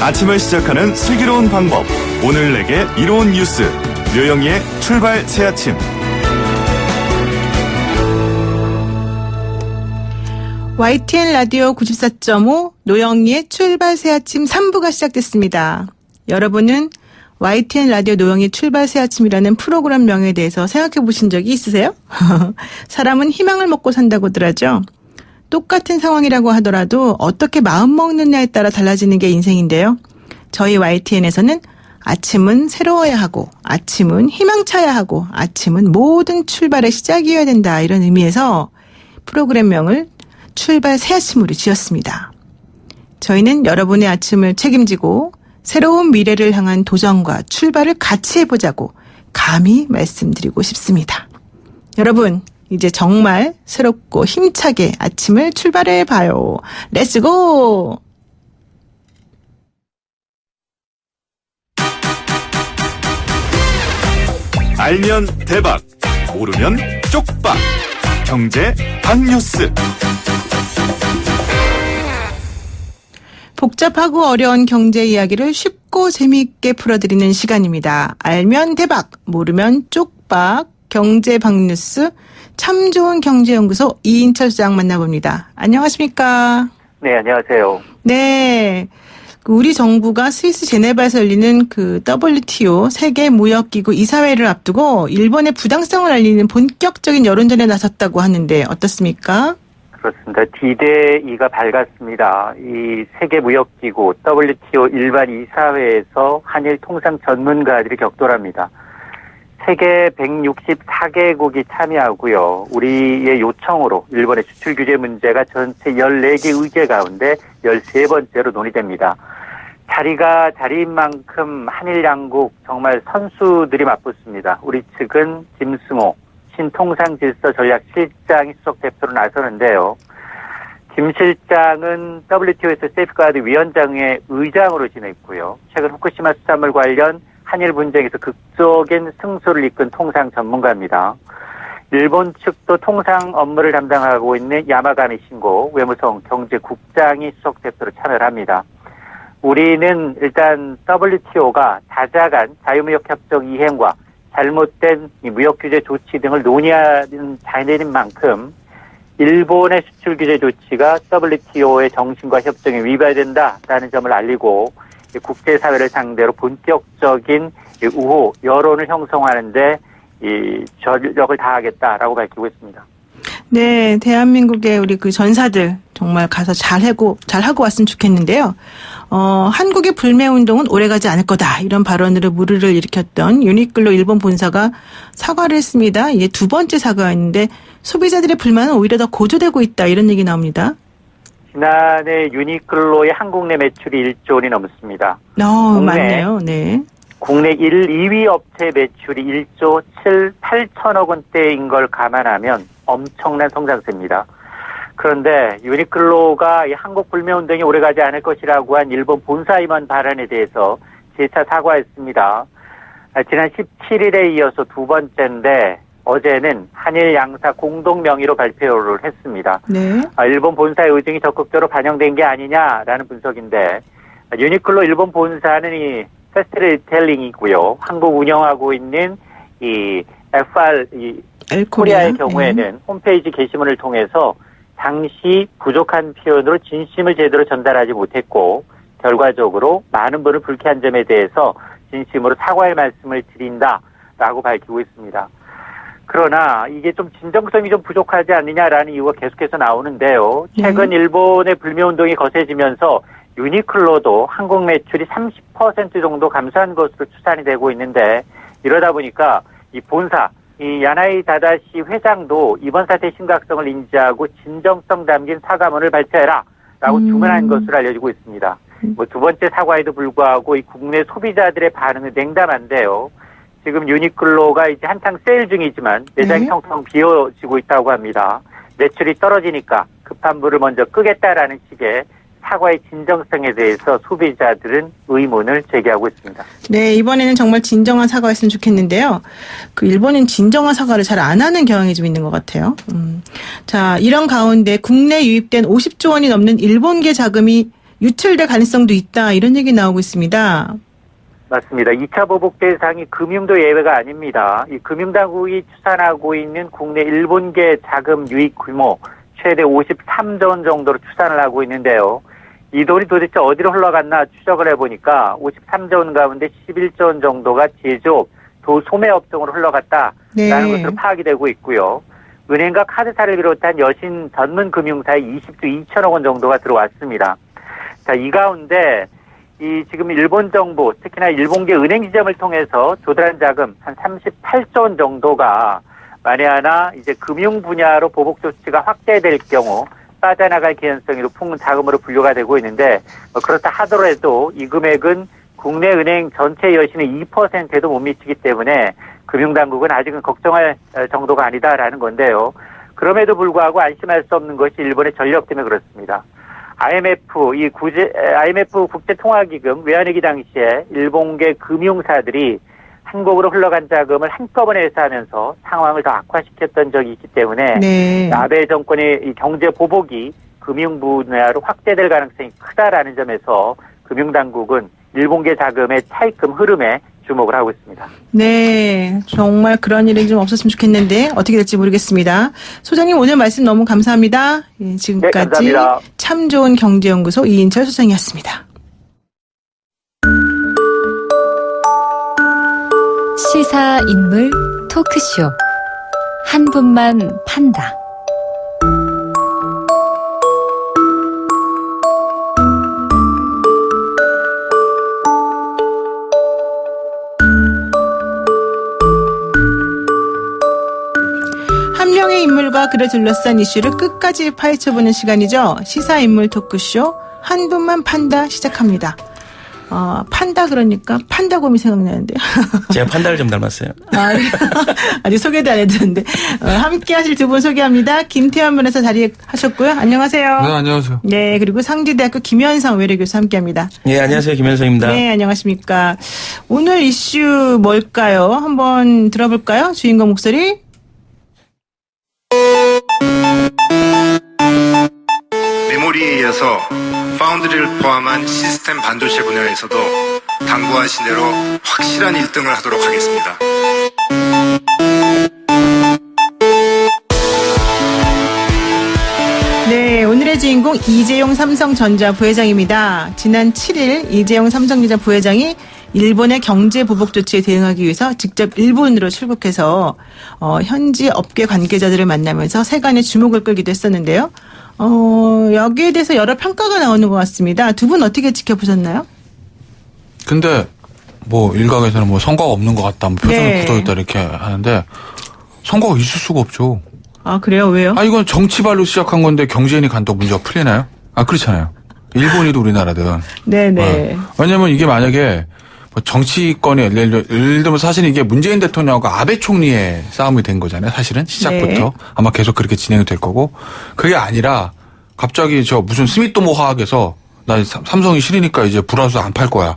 아침을 시작하는 슬기로운 방법. 오늘 내게 이로운 뉴스. 묘영이의 출발 새아침. YTN 라디오 94.5 노영이의 출발 새아침 3부가 시작됐습니다. 여러분은 YTN 라디오 노영이 출발 새아침이라는 프로그램 명에 대해서 생각해 보신 적이 있으세요? 사람은 희망을 먹고 산다고들 하죠. 똑같은 상황이라고 하더라도 어떻게 마음 먹느냐에 따라 달라지는 게 인생인데요. 저희 YTN에서는 아침은 새로워야 하고, 아침은 희망차야 하고, 아침은 모든 출발의 시작이어야 된다, 이런 의미에서 프로그램명을 출발 새아침으로 지었습니다. 저희는 여러분의 아침을 책임지고 새로운 미래를 향한 도전과 출발을 같이 해보자고 감히 말씀드리고 싶습니다. 여러분, 이제 정말 새롭고 힘차게 아침을 출발해봐요. 렛츠고! 알면 대박, 모르면 쪽박. 경제 핫뉴스. 복잡하고 어려운 경제 이야기를 쉽고 재미있게 풀어드리는 시간입니다. 알면 대박, 모르면 쪽박. 경제 핫뉴스 참 좋은 경제연구소 이인철 수장 만나봅니다. 안녕하십니까? 네, 안녕하세요. 네. 우리 정부가 스위스 제네바에서 열리는 그 WTO 세계무역기구 이사회를 앞두고 일본의 부당성을 알리는 본격적인 여론전에 나섰다고 하는데 어떻습니까? 그렇습니다. D-Day가 밝았습니다. 이 세계무역기구 WTO 일반 이사회에서 한일 통상 전문가들이 격돌합니다. 세계 164개국이 참여하고요. 우리의 요청으로 일본의 수출 규제 문제가 전체 14개 의제 가운데 13번째로 논의됩니다. 자리가 자리인 만큼 한일 양국 정말 선수들이 맞붙습니다. 우리 측은 김승호 신통상질서전략실장이 수석 대표로 나서는데요. 김 실장은 WTO에서 세이프가드 위원장의 의장으로 지냈고요. 최근 후쿠시마 수산물 관련 한일 분쟁에서 극적인 승소를 이끈 통상 전문가입니다. 일본 측도 통상 업무를 담당하고 있는 야마가미 신고 외무성 경제국장이 수석 대표로 참여를 합니다. 우리는 일단 WTO가 자자간 자유무역협정 이행과 잘못된 무역규제 조치 등을 논의하는 자리인 만큼 일본의 수출규제 조치가 WTO의 정신과 협정에 위반된다라는 점을 알리고 국제사회를 상대로 본격적인 우호, 여론을 형성하는데 전력을 다하겠다라고 밝히고 있습니다. 네, 대한민국의 우리 그 전사들 정말 가서 잘하고 왔으면 좋겠는데요. 한국의 불매운동은 오래가지 않을 거다. 이런 발언으로 물의를 일으켰던 유니클로 일본 본사가 사과를 했습니다. 이게 두 번째 사과였는데 소비자들의 불만은 오히려 더 고조되고 있다. 이런 얘기 나옵니다. 지난해 유니클로의 한국 내 매출이 1조 원이 넘습니다. 맞네요. 네. 국내 2위 업체 매출이 1조 8천억 원대인 걸 감안하면 엄청난 성장세입니다. 그런데 유니클로가 이 한국 불매운동이 오래가지 않을 것이라고 한 일본 본사 임원 발언에 대해서 재차 사과했습니다. 지난 17일에 이어서 두 번째인데 어제는 한일 양사 공동 명의로 발표를 했습니다. 네. 일본 본사의 의중이 적극적으로 반영된 게 아니냐라는 분석인데 유니클로 일본 본사는 이 패스트 리테일링이고요. 한국 운영하고 있는 이 코리아의 경우에는 홈페이지 게시문을 통해서 당시 부족한 표현으로 진심을 제대로 전달하지 못했고 결과적으로 많은 분을 불쾌한 점에 대해서 진심으로 사과의 말씀을 드린다라고 밝히고 있습니다. 그러나 이게 좀 진정성이 좀 부족하지 않느냐라는 이유가 계속해서 나오는데요. 최근 일본의 불매운동이 거세지면서 유니클로도 한국 매출이 30% 정도 감소한 것으로 추산이 되고 있는데 이러다 보니까 이 본사, 이 야나이 다다시 회장도 이번 사태의 심각성을 인지하고 진정성 담긴 사과문을 발표해라라고 주문한 것으로 알려지고 있습니다. 두 번째 사과에도 불구하고 이 국내 소비자들의 반응은 냉담한데요. 지금 유니클로가 이제 한창 세일 중이지만 매장이 텅텅 비어지고 있다고 합니다. 매출이 떨어지니까 급한 불을 먼저 끄겠다라는 식의 사과의 진정성에 대해서 소비자들은 의문을 제기하고 있습니다. 네, 이번에는 정말 진정한 사과였으면 좋겠는데요. 그 일본은 진정한 사과를 잘 안 하는 경향이 좀 있는 것 같아요. 자, 이런 가운데 국내 유입된 50조 원이 넘는 일본계 자금이 유출될 가능성도 있다 이런 얘기 나오고 있습니다. 맞습니다. 2차 보복 대상이 금융도 예외가 아닙니다. 이 금융당국이 추산하고 있는 국내 일본계 자금 유입 규모 최대 53조 원 정도로 추산을 하고 있는데요. 이 돈이 도대체 어디로 흘러갔나 추적을 해보니까 53조 원 가운데 11조 원 정도가 제조업, 소매업종으로 흘러갔다라는 것으로 파악이 되고 있고요. 은행과 카드사를 비롯한 여신 전문 금융사에 20조 2천억 원 정도가 들어왔습니다. 자, 이 가운데 이 지금 일본 정부, 특히나 일본계 은행 지점을 통해서 조달한 자금 한 38조 원 정도가 만에 하나 이제 금융 분야로 보복 조치가 확대될 경우 빠져나갈 개연성이 높은 자금으로 분류가 되고 있는데 그렇다 하더라도 이 금액은 국내 은행 전체 여신의 2%에도 못 미치기 때문에 금융당국은 아직은 걱정할 정도가 아니다라는 건데요. 그럼에도 불구하고 안심할 수 없는 것이 일본의 전력 때문에 그렇습니다. IMF 국제통화기금 외환위기 당시에 일본계 금융사들이 한국으로 흘러간 자금을 한꺼번에 회수하면서 상황을 더 악화시켰던 적이 있기 때문에 네. 아베 정권의 이 경제 보복이 금융 분야로 확대될 가능성이 크다라는 점에서 금융당국은 일본계 자금의 차입금 흐름에 주목을 하고 있습니다. 네, 정말 그런 일이 좀 없었으면 좋겠는데 어떻게 될지 모르겠습니다. 소장님 오늘 말씀 너무 감사합니다. 예, 지금까지 네, 감사합니다. 참 좋은 경제연구소 이인철 소장이었습니다. 시사 인물 토크쇼 한 분만 판다. 한 명의 인물과 그를 둘러싼 이슈를 끝까지 파헤쳐보는 시간이죠. 시사인물 토크쇼 한 분만 판다 시작합니다. 판다 그러니까 판다곰이 생각나는데. 제가 판다를 좀 닮았어요. 아직 소개도 안 해드렸는데. 함께 하실 두 분 소개합니다. 김태현 변호사 자리하셨고요. 안녕하세요. 네, 안녕하세요. 네, 그리고 상지대학교 김현성 외래교수 함께합니다. 네, 안녕하세요. 김현성입니다. 네, 안녕하십니까. 오늘 이슈 뭘까요? 한번 들어볼까요? 주인공 목소리. 메모리에 이어서 파운드리를 포함한 시스템 반도체 분야에서도 당부하신 대로 확실한 1등을 하도록 하겠습니다. 네, 오늘의 주인공 이재용 삼성전자 부회장입니다. 지난 7일 이재용 삼성전자 부회장이 일본의 경제 보복 조치에 대응하기 위해서 직접 일본으로 출국해서 현지 업계 관계자들을 만나면서 세간의 주목을 끌기도 했었는데요. 여기에 대해서 여러 평가가 나오는 것 같습니다. 두 분 어떻게 지켜보셨나요? 근데 뭐 일각에서는 뭐 성과가 없는 것 같다, 뭐 표정이 네. 굳어있다 이렇게 하는데 성과가 있을 수가 없죠. 아, 그래요? 왜요? 이건 정치발로 시작한 건데 경제인이 간다고 문제가 풀리나요? 그렇잖아요. 일본이도 우리나라든. 네네. 왜냐면 이게 만약에 뭐 정치권에 예를 들면 사실 이게 문재인 대통령하고 아베 총리의 싸움이 된 거잖아요. 사실은 시작부터. 네. 아마 계속 그렇게 진행이 될 거고. 그게 아니라 갑자기 저 무슨 스미토모 화학에서 나 삼성이 싫으니까 이제 불화수 안 팔 거야.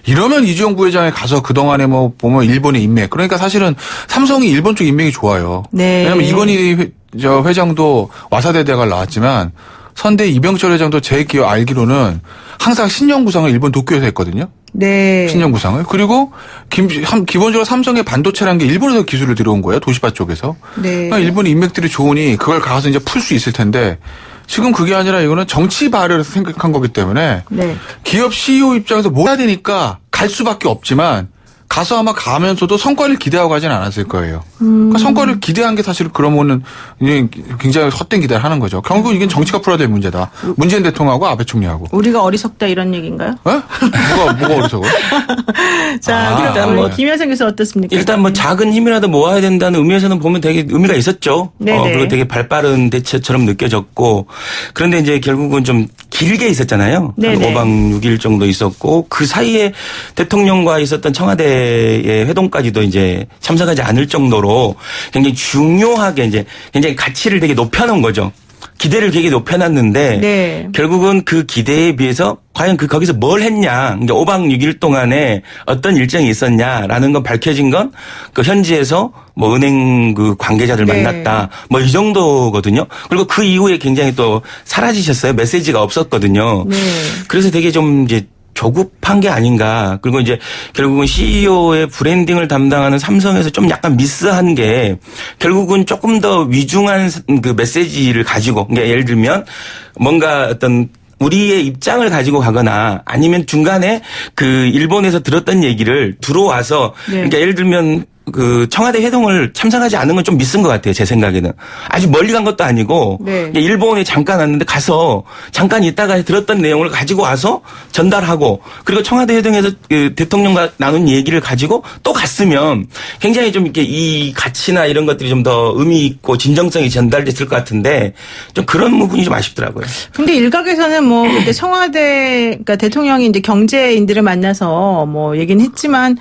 이러면 이재용 부회장에 가서 그동안에 뭐 보면 일본의 인맥. 그러니까 사실은 삼성이 일본 쪽 인맥이 좋아요. 네. 왜냐면 이건희 회장도 와사대 대학을 나왔지만 선대 이병철 회장도 제 알기로는 항상 신년구상을 일본 도쿄에서 했거든요. 네. 신년구상을. 그리고 기본적으로 삼성의 반도체라는 게 일본에서 기술을 들여온 거예요. 도시바 쪽에서. 네. 그러니까 일본 인맥들이 좋으니 그걸 가서 이제 풀 수 있을 텐데 지금 그게 아니라 이거는 정치 발을 생각한 거기 때문에 네. 기업 CEO 입장에서 뭐 해야 되니까 갈 수밖에 없지만 가서 아마 가면서도 성과를 기대하고 가진 않았을 거예요. 그러니까 성과를 기대한 게 사실 그러면은 굉장히 헛된 기대를 하는 거죠. 결국 이게 정치가 풀어야 될 문제다. 문재인 대통령하고 아베 총리하고. 우리가 어리석다 이런 얘기인가요? 뭐가 어리석어요? 자, 일단 우리 뭐 김현성 교수 어떻습니까? 일단 뭐 작은 힘이라도 모아야 된다는 의미에서는 보면 되게 의미가 있었죠. 네네. 그리고 되게 발빠른 대처처럼 느껴졌고 그런데 이제 결국은 좀 길게 있었잖아요. 네네. 한 5박 6일 정도 있었고 그 사이에 대통령과 있었던 청와대의 회동까지도 이제 참석하지 않을 정도로 굉장히 중요하게 이제 굉장히 가치를 되게 높여놓은 거죠. 기대를 되게 높여놨는데 네. 결국은 그 기대에 비해서 과연 거기서 뭘 했냐, 이제 5박 6일 동안에 어떤 일정이 있었냐라는 건 밝혀진 건 그 현지에서 뭐 은행 그 관계자들 네. 만났다, 뭐 이 정도거든요. 그리고 그 이후에 굉장히 또 사라지셨어요. 메시지가 없었거든요. 네. 그래서 되게 좀 이제 조급한 게 아닌가. 그리고 이제 결국은 CEO의 브랜딩을 담당하는 삼성에서 좀 약간 미스한 게 결국은 조금 더 위중한 그 메시지를 가지고, 그러니까 예를 들면 뭔가 어떤 우리의 입장을 가지고 가거나 아니면 중간에 그 일본에서 들었던 얘기를 들어와서 네. 그러니까 예를 들면 그 청와대 회동을 참석하지 않은 건 좀 미스인 것 같아요. 제 생각에는. 아주 멀리 간 것도 아니고 네. 일본에 잠깐 왔는데 가서 잠깐 있다가 들었던 내용을 가지고 와서 전달하고 그리고 청와대 회동에서 그 대통령과 나눈 얘기를 가지고 또 갔으면 굉장히 좀 이렇게 이 가치나 이런 것들이 좀 더 의미 있고 진정성이 전달됐을 것 같은데 좀 그런 부분이 좀 아쉽더라고요. 근데 일각에서는 뭐 그때 청와대 그러니까 대통령이 이제 경제인들을 만나서 뭐 얘기는 했지만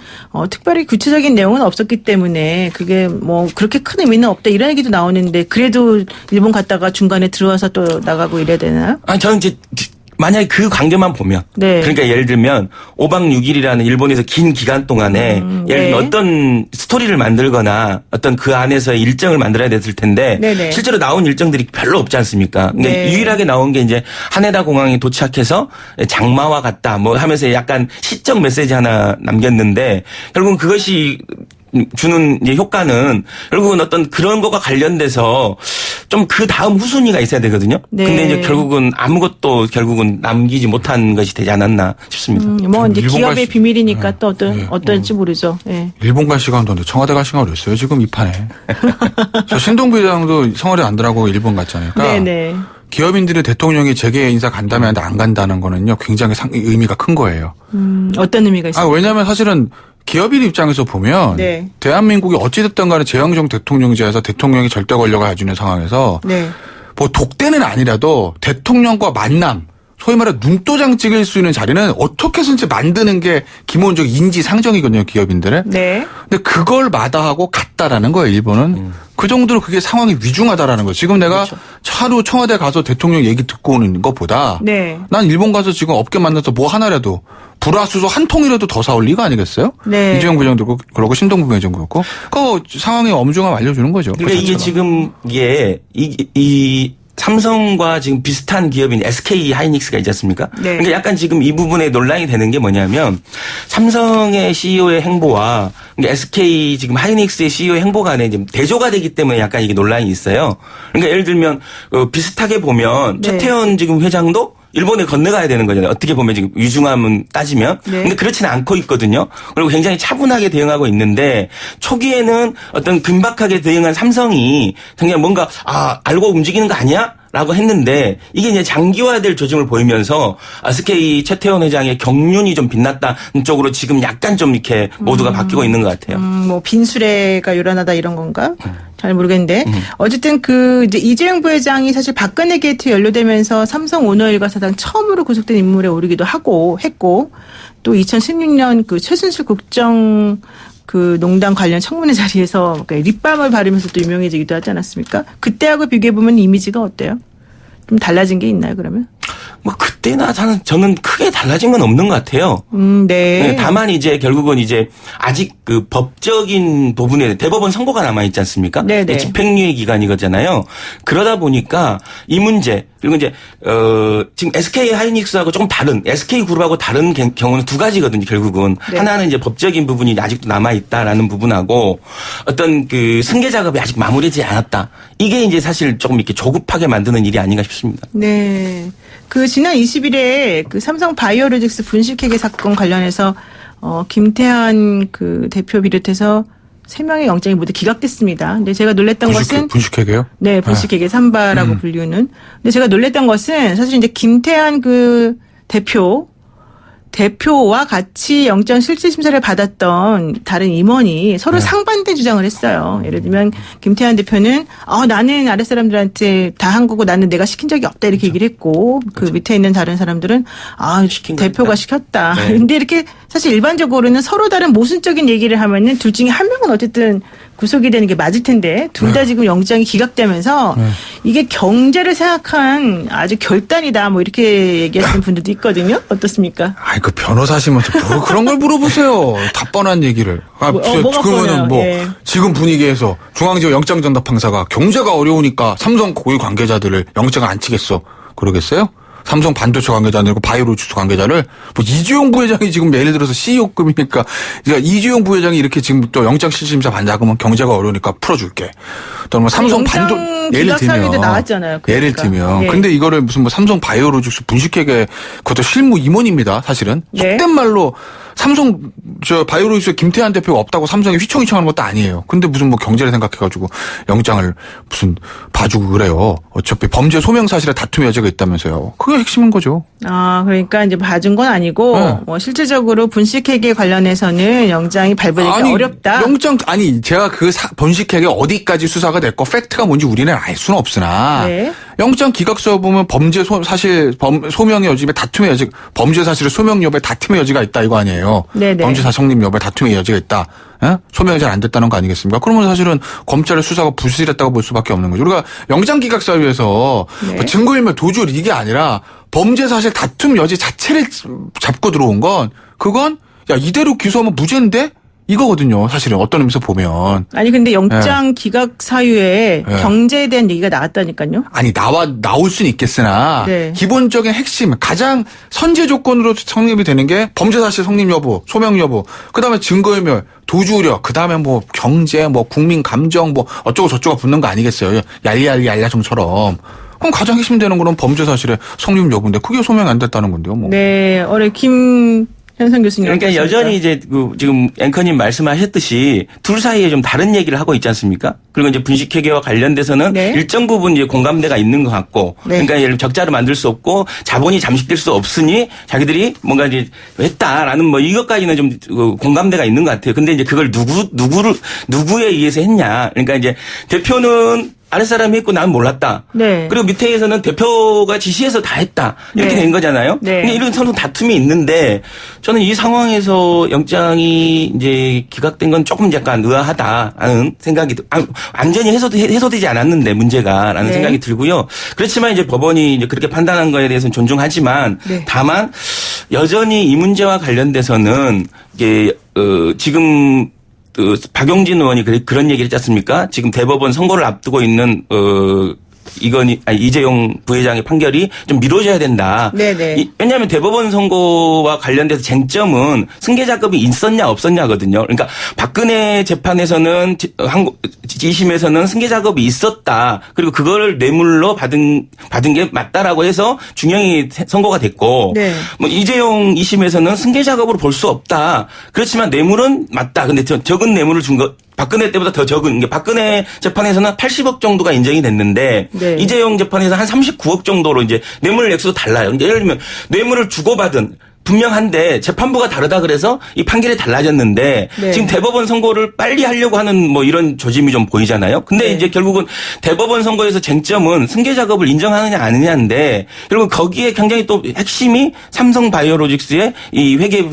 특별히 구체적인 내용은 없었기 때문에 그게 뭐 그렇게 큰 의미는 없다 이런 얘기도 나오는데 그래도 일본 갔다가 중간에 들어와서 또 나가고 이래야 되나요? 아니 저는 이제 만약에 그 관계만 보면 네. 그러니까 예를 들면 5박 6일이라는 일본에서 긴 기간 동안에 예를 들면 네. 어떤 스토리를 만들거나 어떤 그 안에서의 일정을 만들어야 됐을 텐데 네네. 실제로 나온 일정들이 별로 없지 않습니까? 그러니까 네. 유일하게 나온 게 이제 하네다 공항에 도착해서 장마와 같다 뭐 하면서 약간 시적 메시지 하나 남겼는데 결국은 그것이 주는 이제 효과는 결국은 어떤 그런 거가 관련돼서 좀 그 다음 후순위가 있어야 되거든요. 네. 근데 이제 결국은 아무것도 결국은 남기지 못한 것이 되지 않았나 싶습니다. 뭐 이제 일본 기업의 갈 비밀이니까 네. 또 네. 어떨지 모르죠. 예. 일본 갈 시간도 없는데 청와대 갈 시간 어딨어요? 지금 이 판에. 저 신동부 회장도 성월에 안 들어가고 일본 갔잖아요. 그러니까 네네. 기업인들이 대통령이 재계 인사 간다면 안 간다는 거는요. 굉장히 의미가 큰 거예요. 어떤 의미가 있어요? 왜냐하면 사실은 기업인 입장에서 보면 네. 대한민국이 어찌됐든 간에 재형정 대통령제에서 대통령이 절대 권력을 가지는 상황에서 네. 뭐 독대는 아니라도 대통령과 만남 소위 말해 눈도장 찍을 수 있는 자리는 어떻게 해서든지 만드는 게 기본적 인지상정이거든요. 기업인들의. 네. 근데 그걸 마다하고 갔다라는 거예요. 일본은. 그 정도로 그게 상황이 위중하다라는 거예요. 지금 내가 하루 청와대 가서 대통령 얘기 듣고 오는 것보다 네. 난 일본 가서 지금 업계 만나서 뭐 하나라도 불화수소 한 통이라도 더 사올 리가 아니겠어요? 네. 이재용 부장도 그렇고 신동부 부장도 그렇고 그 상황의 엄중함 알려주는 거죠. 그러니까 이게 지금 이 삼성과 지금 비슷한 기업인 SK 하이닉스가 있지 않습니까? 네. 그러니까 약간 지금 이 부분에 논란이 되는 게 뭐냐면 삼성의 CEO의 행보와 그러니까 SK 지금 하이닉스의 CEO의 행보 간에 지금 대조가 되기 때문에 약간 이게 논란이 있어요. 그러니까 예를 들면 비슷하게 보면 네. 최태원 지금 회장도 일본에 건너가야 되는 거잖아요. 어떻게 보면 지금 위중함은 따지면. 네. 근데 그렇지는 않고 있거든요. 그리고 굉장히 차분하게 대응하고 있는데 초기에는 어떤 긴박하게 대응한 삼성이 그냥 뭔가 알고 움직이는 거 아니야? 라고 했는데 이게 이제 장기화될 조짐을 보이면서 SK 최태원 회장의 경륜이 좀 빛났다는 쪽으로 지금 약간 좀 이렇게 모두가 바뀌고 있는 것 같아요. 뭐 빈수레가 요란하다 이런 건가? 잘 모르겠는데 어쨌든 이제 이재용 부회장이 사실 박근혜 게이트 연루되면서 삼성 오너 일가 사상 처음으로 구속된 인물에 오르기도 했고 또 2016년 그 최순실 국정 그 농단 관련 청문회 자리에서 립밤을 바르면서 또 유명해지기도 하지 않았습니까? 그때하고 비교해 보면 이미지가 어때요? 좀 달라진 게 있나요, 그러면? 뭐 그때나 저는 크게 달라진 건 없는 것 같아요. 네. 다만 이제 결국은 이제 아직 그 법적인 부분에 대법원 선고가 남아 있지 않습니까? 네네. 집행유예 기간이거든요. 그러다 보니까 이 문제 그리고 이제 지금 SK 하이닉스하고 조금 다른 SK 그룹하고 다른 경우는 두 가지거든요. 결국은 네. 하나는 이제 법적인 부분이 아직도 남아 있다라는 부분하고 어떤 그 승계 작업이 아직 마무리되지 않았다. 이게 이제 사실 조금 이렇게 조급하게 만드는 일이 아닌가 싶습니다. 네. 그 지난 20일에 그 삼성 바이오로직스 분식회계 사건 관련해서 김태한 그 대표 비롯해서 3명의 영장이 모두 기각됐습니다. 근데 제가 놀랬던 것은 분식회계요? 네, 분식회계 삼바라고 불리는. 근데 제가 놀랬던 것은 사실 이제 김태한 그 대표와 같이 영장 실질 심사를 받았던 다른 임원이 서로 상반된 주장을 했어요. 예를 들면 김태한 대표는 나는 아랫사람들한테 다 한 거고 나는 내가 시킨 적이 없다 이렇게 얘기를 했고 그 밑에 있는 다른 사람들은 시킨 대표가 거니까. 시켰다. 네. 근데 이렇게 사실 일반적으로는 서로 다른 모순적인 얘기를 하면은 둘 중에 한 명은 어쨌든 구속이 되는 게 맞을 텐데 둘 다 지금 영장이 기각되면서 이게 경제를 생각한 아주 결단이다 뭐 이렇게 얘기하시는 분들도 있거든요. 어떻습니까? 아이 그 변호사시면서 뭐 그런 걸 물어보세요. 다 뻔한 얘기를. 뭐가 뻔해요? 뭐 예. 지금 분위기에서 중앙지검 영장전담판사가 경제가 어려우니까 삼성 고위 관계자들을 영장을 안 치겠어. 그러겠어요? 삼성 반도체 관계자 아니고 바이오로직스 관계자를 뭐 이주용 부회장이 지금 예를 들어서 CEO급이니까 그러니까 이주용 부회장이 이렇게 지금 또 영장 실질심사 받자그러면 경제가 어려우니까 풀어줄게. 또 뭐 삼성 반도 예를 들면 나왔잖아요. 그러니까. 예를 들면 네. 근데 이거를 무슨 뭐 삼성 바이오로직스 분식회계 그것도 실무 임원입니다. 사실은 네. 속된 말로 삼성 저 바이오로직스 김태환 대표가 없다고 삼성이 휘청휘청하는 것도 아니에요. 근데 무슨 뭐 경제를 생각해가지고 영장을 무슨 봐주고 그래요. 어차피 범죄 소명 사실에 다툼의 여지가 있다면서요. 그게 핵심인 거죠. 아, 그러니까 이제 봐준 건 아니고 네. 뭐 실질적으로 분식회계 관련해서는 영장이 발부되기 어렵다. 영장 아니 제가 그 번식회계 어디까지 수사가 됐고 팩트가 뭔지 우리는 알 수는 없으나 네. 영장 기각서 보면 범죄 소명의 여지에 다툼의 여지 범죄 사실의 소명 여부에 다툼의 여지가 있다 이거 아니에요. 네네. 범죄 사실 성립 여부에 다툼의 여지가 있다. 예? 소명이 잘 안 됐다는 거 아니겠습니까? 그러면 사실은 검찰의 수사가 부실했다고 볼 수밖에 없는 거죠. 우리가 영장 기각 사유에서 네. 뭐 증거인멸 도주 이게 아니라 범죄 사실 다툼 여지 자체를 잡고 들어온 건 그건 야 이대로 기소하면 무죄인데 이거거든요. 사실은 어떤 의미에서 보면. 아니 근데 영장 기각 사유에 네. 경제에 대한 얘기가 나왔다니까요. 아니 나올 수는 있겠으나 네. 기본적인 핵심 가장 선제 조건으로 성립이 되는 게 범죄 사실 성립 여부, 소명 여부, 그다음에 증거인멸, 도주 우려, 그다음에 뭐 경제, 뭐 국민 감정, 뭐 어쩌고 저쩌고 붙는 거 아니겠어요? 얄리얄리알야정처럼. 그럼 가장 핵심되는 거는 범죄 사실의 성립 여부인데 그게 소명이 안 됐다는 건데요. 뭐. 네, 올해 김현성 교수님. 그러니까 어떠십니까? 여전히 이제 그 지금 앵커님 말씀하셨듯이 둘 사이에 좀 다른 얘기를 하고 있지 않습니까? 그리고 이제 분식회계와 관련돼서는 네. 일정 부분 이제 공감대가 있는 것 같고, 네. 그러니까 예를 들어 적자를 만들 수 없고 자본이 잠식될 수 없으니 자기들이 뭔가 이제 했다라는 뭐 이것까지는 좀 공감대가 있는 것 같아요. 근데 이제 그걸 누구에 의해서 했냐? 그러니까 이제 대표는 아랫사람이 했고 나는 몰랐다. 네. 그리고 밑에에서는 대표가 지시해서 다 했다. 이렇게 네. 된 거잖아요. 네. 근데 이런 서로 다툼이 있는데 저는 이 상황에서 영장이 이제 기각된 건 조금 약간 의아하다라는 생각이 완전히 해소되지 않았는데 문제가라는 네. 생각이 들고요. 그렇지만 이제 법원이 이제 그렇게 판단한 거에 대해서는 존중하지만 네. 다만 여전히 이 문제와 관련돼서는 이게 지금 박용진 의원이 그런 얘기를 했지 않습니까? 지금 대법원 선고를 앞두고 있는 이재용 부회장의 판결이 좀 미뤄져야 된다. 네네. 왜냐하면 대법원 선고와 관련돼서 쟁점은 승계 작업이 있었냐 없었냐거든요. 그러니까 박근혜 재판에서는 2심에서는 승계 작업이 있었다. 그리고 그거를 뇌물로 받은 게 맞다라고 해서 중형이 선고가 됐고, 네. 뭐 이재용 2심에서는 승계 작업으로 볼 수 없다. 그렇지만 뇌물은 맞다. 근데 적은 뇌물을 준 거. 박근혜 때보다 더 적은 게 박근혜 재판에서는 80억 정도가 인정이 됐는데 네. 이재용 재판에서 한 39억 정도로 이제 뇌물 액수도 달라요. 그러니까 예를 들면 뇌물을 주고받은 분명한데 재판부가 다르다 그래서 이 판결이 달라졌는데 네. 지금 대법원 선고를 빨리 하려고 하는 뭐 이런 조짐이 좀 보이잖아요. 근데 네. 이제 결국은 대법원 선고에서 쟁점은 승계 작업을 인정하느냐 아니냐인데 결국 거기에 굉장히 또 핵심이 삼성 바이오로직스의 이 회계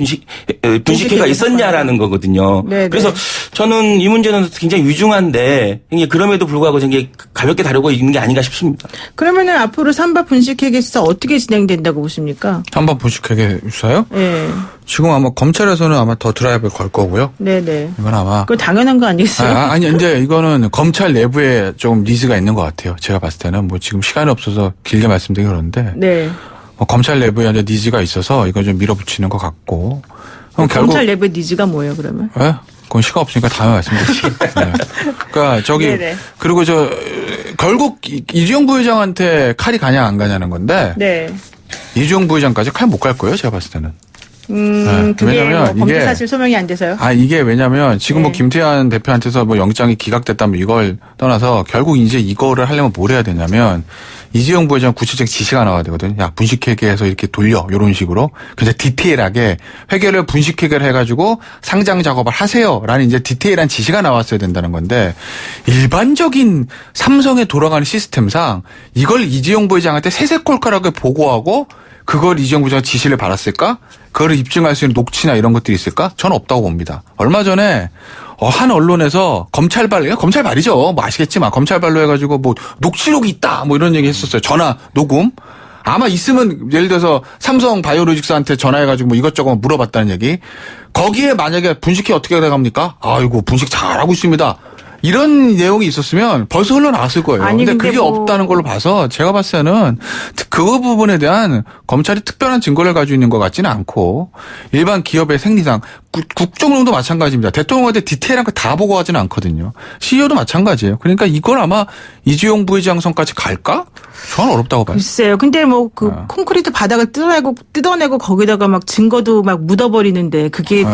분식회가 있었냐라는 거거든요. 네, 그래서 네. 저는 이 문제는 굉장히 위중한데 굉장히 그럼에도 불구하고 굉장히 가볍게 다루고 있는 게 아닌가 싶습니다. 그러면은 앞으로 삼바 분식회계 수사 어떻게 진행된다고 보십니까? 한번 분식회계 수사요? 네. 지금 아마 검찰에서는 아마 더 드라이브를 걸 거고요. 네네. 이건 아마 그거 당연한 거 아니겠어요? 아니 이제 이거는 검찰 내부에 조금 니즈가 있는 것 같아요. 제가 봤을 때는 뭐 지금 시간이 없어서 길게 말씀드리기 그런데 네. 뭐 검찰 내부에 이제 니즈가 있어서 이거 좀 밀어붙이는 것 같고. 그럼 검찰 내부의 니즈가 뭐예요, 그러면? 예? 그건 시간 없으니까 다음에 말씀드릴게요. 네. 그러니까 저기 네네. 그리고 결국 이주영 부회장한테 칼이 가냐 안 가냐는 건데 네. 이주영 부회장까지 칼 못 갈 거예요. 제가 봤을 때는. 그게 왜냐면 뭐 범죄 이게- 사실 소명이 안 돼서요? 이게 왜냐면 지금 뭐 네. 김태환 대표한테서 뭐 영장이 기각됐다면 이걸 떠나서 결국 이제 이거를 하려면 뭘 해야 되냐면 이재용 부회장 구체적 지시가 나와야 되거든요. 야, 분식회계에서 이렇게 돌려. 이런 식으로. 그래서 디테일하게 회계를 분식회계를 해가지고 상장 작업을 하세요. 라는 이제 디테일한 지시가 나왔어야 된다는 건데 일반적인 삼성에 돌아가는 시스템상 이걸 이재용 부회장한테 세세콜콜하게 보고하고 그걸 이재용 부회장 지시를 받았을까? 그거를 입증할 수 있는 녹취나 이런 것들이 있을까? 저는 없다고 봅니다. 얼마 전에 한 언론에서 검찰발이죠. 뭐 아시겠지만 검찰발로 해가지고 뭐 녹취록이 있다 뭐 이런 얘기 했었어요. 전화 녹음. 아마 있으면 예를 들어서 삼성 바이오로직스한테 전화해가지고 뭐 이것저것 물어봤다는 얘기. 거기에 만약에 분식회 어떻게 나갑니까? 아이고 분식 잘하고 있습니다. 이런 내용이 있었으면 벌써 흘러나왔을 거예요. 아니, 근데 그게 없다는 걸로 봐서 제가 봤을 때는 그 부분에 대한 검찰이 특별한 증거를 가지고 있는 것 같지는 않고 일반 기업의 생리상 국정농도 마찬가지입니다. 대통령한테 디테일한 거 다 보고 하지는 않거든요. CEO도 마찬가지예요. 그러니까 이걸 아마 이재용 부회장 선까지 갈까? 저는 어렵다고 봐요. 글쎄요. 근데 뭐 그 콘크리트 바닥을 뜯어내고 거기다가 막 증거도 막 묻어버리는데 그게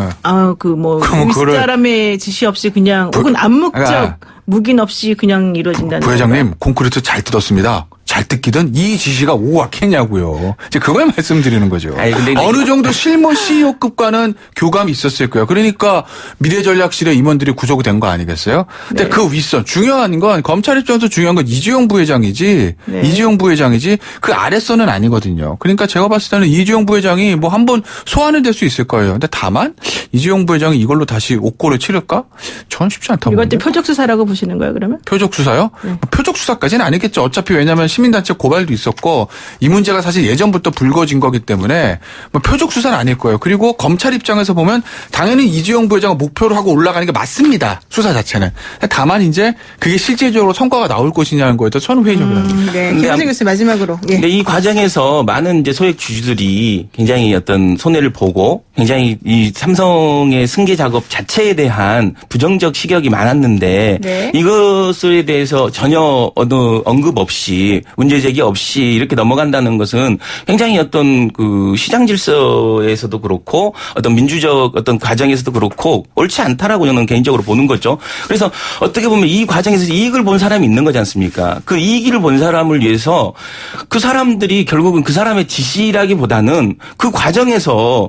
뭐 윗사람의 지시 없이 그냥 혹은 암묵적 묵인 없이 그냥 이루어진다는 부회장님 건가요? 콘크리트 잘 뜯었습니다. 잘 뜯기든 이 지시가 오각했냐고요. 이제 그걸 말씀드리는 거죠. 아니, 근데 어느 정도 실무 CEO급과는 교감이 있었을 거예요. 그러니까 미래전략실의 임원들이 구속이 된 거 아니겠어요? 근데 네. 그 윗선 중요한 건 검찰 입장에서 중요한 건 이재용 부회장이지 네. 이재용 부회장이지 그 아랫선은 아니거든요. 그러니까 제가 봤을 때는 이재용 부회장이 뭐 한번 소환은 될 수 있을 거예요. 근데 다만 이재용 부회장이 이걸로 다시 옥고를 치를까? 전 쉽지 않다고 이것도 보는데. 표적 수사라고 보시는 거예요, 그러면? 표적 수사요? 표적 수사까지는 아니겠죠. 어차피 왜냐하면 시민단체 고발도 있었고 이 문제가 사실 예전부터 불거진 거기 때문에 뭐 표적 수사는 아닐 거예요. 그리고 검찰 입장에서 보면 당연히 이재용 부회장을 목표로 하고 올라가는 게 맞습니다. 수사 자체는. 다만 이제 그게 실질적으로 성과가 나올 것이냐는 거에 대해서 저는 회의적이다. 네. 김현정 교수 마지막으로. 예. 근데 이 과정에서 많은 이제 소액 주주들이 굉장히 어떤 손해를 보고 굉장히 이 삼성의 승계 작업 자체에 대한 부정적 시각이 많았는데 네. 이것에 대해서 전혀 어느 언급 없이 문제 제기 없이 이렇게 넘어간다는 것은 굉장히 어떤 그 시장 질서에서도 그렇고 어떤 민주적 어떤 과정에서도 그렇고 옳지 않다라고 저는 개인적으로 보는 거죠. 그래서 어떻게 보면 이 과정에서 이익을 본 사람이 있는 거지 않습니까? 그 이익을 본 사람을 위해서 그 사람들이 결국은 그 사람의 지시라기보다는 그 과정에서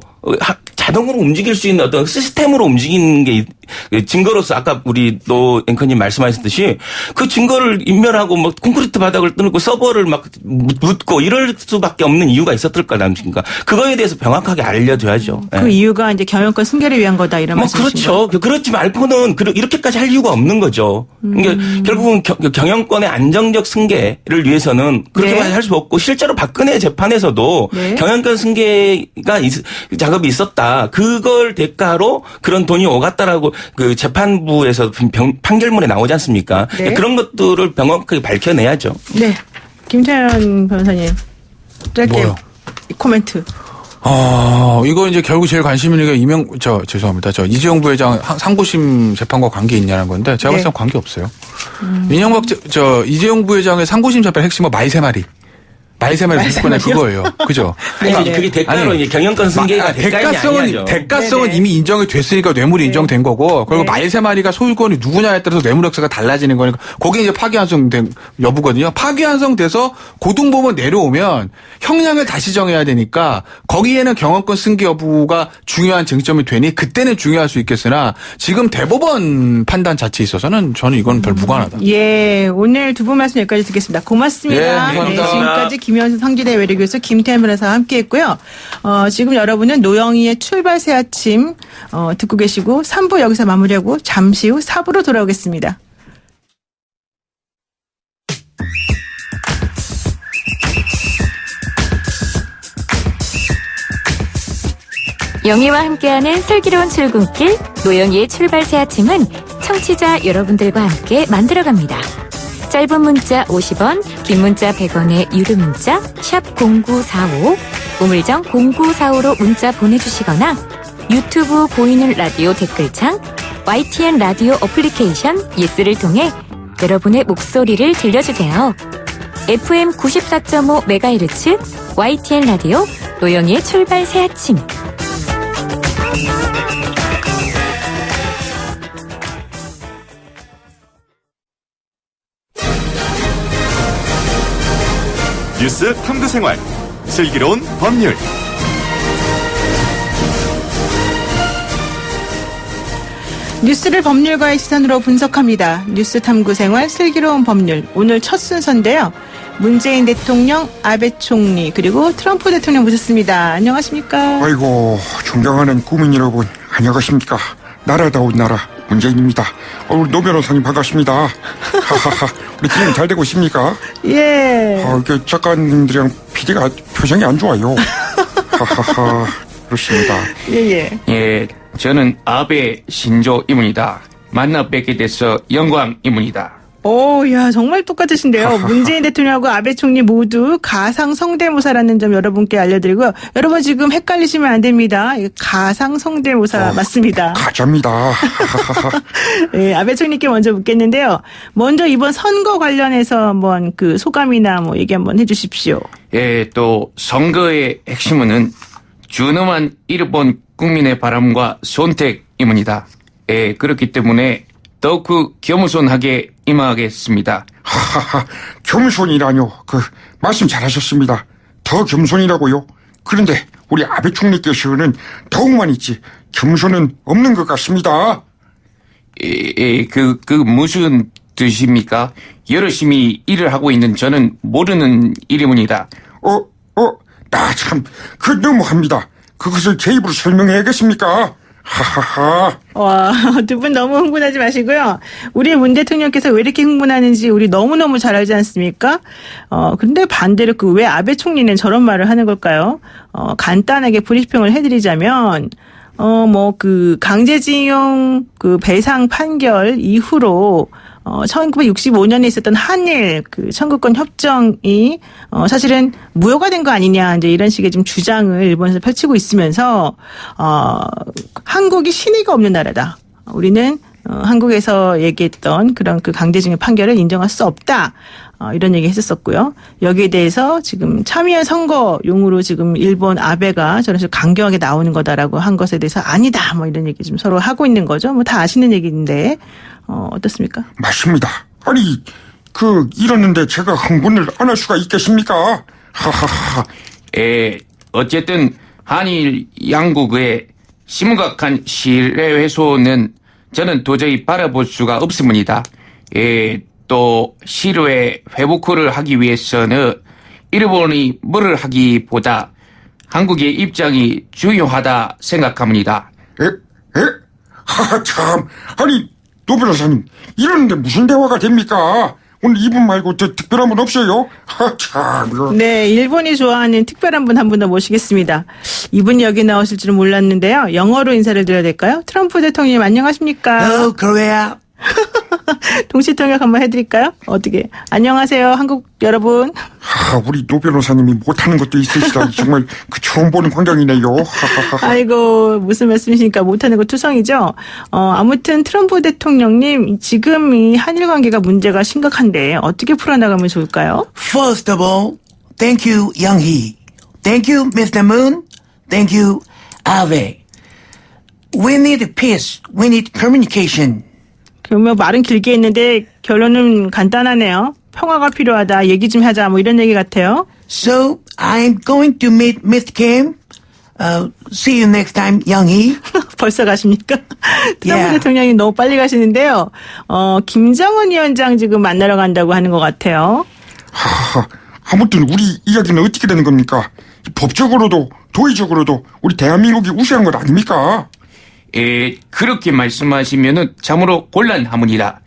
자동으로 움직일 수 있는 어떤 시스템으로 움직이는 게 증거로서 아까 우리 노 앵커님 말씀하셨듯이 그 증거를 인멸하고 뭐 콘크리트 바닥을 뚫고 서버를 막 묻고 이럴 수밖에 없는 이유가 있었을 거라니까 그거에 대해서 명확하게 알려줘야죠. 그 이유가 이제 경영권 승계를 위한 거다 이런 뭐 말씀이신가요? 그렇죠. 그렇지 말고는 이렇게까지 할 이유가 없는 거죠. 그러니까 결국은 경영권의 안정적 승계를 위해서는 그렇게만 네. 할 수 없고 실제로 박근혜 재판에서도 네. 경영권 승계가 작업이 있었다. 그걸 대가로 그런 돈이 오갔다라고 그 재판부에서 판결문에 나오지 않습니까? 네. 그런 것들을 명확하게 밝혀내야죠. 네. 김태현 변호사님. 짧게 뭐요? 코멘트. 이거 이제 결국 제일 관심 있는 게 죄송합니다. 이재용 부회장 상고심 재판과 관계 있냐는 건데 제가 봤을 때 관계 없어요. 이재용 부회장의 상고심 재판 핵심은 말 세 마리. 말 세 마리 묶어내 그거예요. 그죠? 아니, 그게 대가로 이제 경영권 승계가 대가성은 네네. 이미 인정이 됐으니까 뇌물이 인정된 거고, 그리고 네. 말 세 마리가 소유권이 누구냐에 따라서 뇌물 액수가 달라지는 거니까, 거기에 이제 파기환송된 여부거든요. 파기환송돼서 고등법원 내려오면 형량을 다시 정해야 되니까, 거기에는 경영권 승계 여부가 중요한 쟁점이 되니, 그때는 중요할 수 있겠으나, 지금 대법원 판단 자체에 있어서는 저는 이건 별 무관하다. 예, 오늘 두 분 말씀 여기까지 듣겠습니다. 고맙습니다. 예, 감사합니다. 지금까지 김현수 성지대 외래교수 김태현 변호사와 함께했고요. 지금 여러분은 노영희의 출발 새 아침 듣고 계시고 3부 여기서 마무리하고 잠시 후 4부로 돌아오겠습니다. 영희와 함께하는 슬기로운 출근길 노영희의 출발 새 아침은 청취자 여러분들과 함께 만들어갑니다. 짧은 문자 50원, 긴 문자 100원의 유료 문자 샵 0945, 우물정 0945로 문자 보내주시거나 유튜브 보이는 라디오 댓글창, YTN 라디오 어플리케이션 예스를 통해 여러분의 목소리를 들려주세요. FM 94.5MHz YTN 라디오 노영희의 출발 새 아침. 뉴스 탐구생활 슬기로운 법률. 뉴스를 법률가의 시선으로 분석합니다. 뉴스 탐구생활 슬기로운 법률. 오늘 첫 순서인데요. 문재인 대통령, 아베 총리 그리고 트럼프 대통령 모셨습니다. 안녕하십니까? 아이고 존경하는 국민 여러분 안녕하십니까. 나라다운 나라 문재인입니다. 우리 노 변호사님 반갑습니다. 하하하. 우리 진행 잘 되고 있습니까? 예. 작가님들이랑 PD가 표정이 안 좋아요. 하하하. 그렇습니다. 예. 예, 저는 아베 신조입니다. 만나 뵙게 돼서 영광입니다. 오, 야, 정말 똑같으신데요. 문재인 대통령하고 아베 총리 모두 가상 성대모사라는 점 여러분께 알려드리고요. 여러분 지금 헷갈리시면 안 됩니다. 가상 성대모사 맞습니다. 가짜입니다. 네, 아베 총리께 먼저 묻겠는데요. 먼저 이번 선거 관련해서 한번 그 소감이나 뭐 얘기 한번 해주십시오. 예, 또 선거의 핵심은 준엄한 일본 국민의 바람과 선택입니다. 예, 그렇기 때문에 더욱 겸손하게 임하겠습니다. 하하하. 겸손이라뇨. 말씀 잘하셨습니다. 더 겸손이라고요? 그런데 우리 아베 총리께서는 더욱만 있지 겸손은 없는 것 같습니다. 예, 무슨 뜻입니까? 열심히 일을 하고 있는 저는 모르는 이름입니다. 나 참, 너무합니다. 그것을 제 입으로 설명해야겠습니까? 하하하. 와, 두 분 너무 흥분하지 마시고요. 우리 문 대통령께서 왜 이렇게 흥분하는지 우리 너무너무 잘 알지 않습니까? 근데 반대로 왜 아베 총리는 저런 말을 하는 걸까요? 간단하게 브리핑을 해드리자면, 강제징용 배상 판결 이후로 1965년에 있었던 한일 청구권 협정이 사실은 무효가 된 거 아니냐 이제 이런 식의 좀 주장을 일본에서 펼치고 있으면서 한국이 신의가 없는 나라다. 우리는 한국에서 얘기했던 그런 강제징용 판결을 인정할 수 없다. 이런 얘기 했었었고요. 여기에 대해서 지금 참여연 선거용으로 지금 일본 아베가 저런 식으로 강경하게 나오는 거다라고 한 것에 대해서 아니다. 뭐 이런 얘기 좀 서로 하고 있는 거죠. 뭐 다 아시는 얘기인데 어떻습니까? 맞습니다. 아니 이러는데 제가 흥분을 안 할 수가 있겠습니까? 하하하. 어쨌든 한일 양국의 심각한 신뢰 훼손은 저는 도저히 바라볼 수가 없습니다. 또 신뢰 회복을 하기 위해서는 일본이 뭐를 하기보다 한국의 입장이 중요하다 생각합니다. 참. 아니 노 변호사님 이러는데 무슨 대화가 됩니까? 오늘 이분 말고 더 특별한 분 없어요? 참. 네, 일본이 좋아하는 특별한 분 한 분 더 모시겠습니다. 이분이 여기 나오실 줄은 몰랐는데요. 영어로 인사를 드려야 될까요? 트럼프 대통령님 안녕하십니까? Hello, Korea. 동시통역 한번 해드릴까요? 어떻게? 안녕하세요, 한국 여러분. 우리 노 변호사님이 못하는 것도 있으시다. 정말 처음 보는 광경이네요. 아이고, 무슨 말씀이십니까? 못하는 거 투성이죠? 아무튼 트럼프 대통령님, 지금 이 한일 관계가 문제가 심각한데 어떻게 풀어나가면 좋을까요? First of all, thank you, Young Hee. Thank you, Mr. Moon. Thank you, Abe. We need peace. We need communication. 그러면 말은 길게 했는데 결론은 간단하네요. 평화가 필요하다. 얘기 좀 하자. 뭐 이런 얘기 같아요. So, I'm going to meet Mr. Kim. See you next time, Young Hee. 벌써 가십니까? 트럼프 Yeah. 대통령이 너무 빨리 가시는데요. 김정은 위원장 지금 만나러 간다고 하는 것 같아요. 아무튼 우리 이야기는 어떻게 되는 겁니까? 법적으로도 도의적으로도 우리 대한민국이 우세한 것 아닙니까? 그렇게 말씀하시면은 참으로 곤란합니다.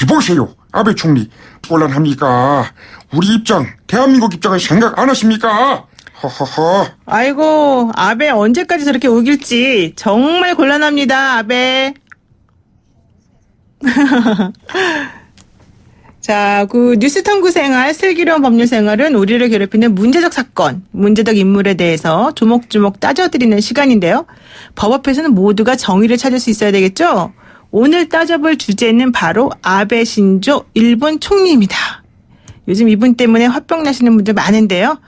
이보세요, 아베 총리. 곤란합니까? 우리 입장, 대한민국 입장을 생각 안 하십니까? 허허허. 아이고, 아베 언제까지 저렇게 우길지 정말 곤란합니다, 아베. 자, 뉴스 탐구 생활, 슬기로운 법률 생활은 우리를 괴롭히는 문제적 사건, 문제적 인물에 대해서 조목조목 따져드리는 시간인데요. 법 앞에서는 모두가 정의를 찾을 수 있어야 되겠죠? 오늘 따져볼 주제는 바로 아베 신조 일본 총리입니다. 요즘 이분 때문에 화병 나시는 분들 많은데요.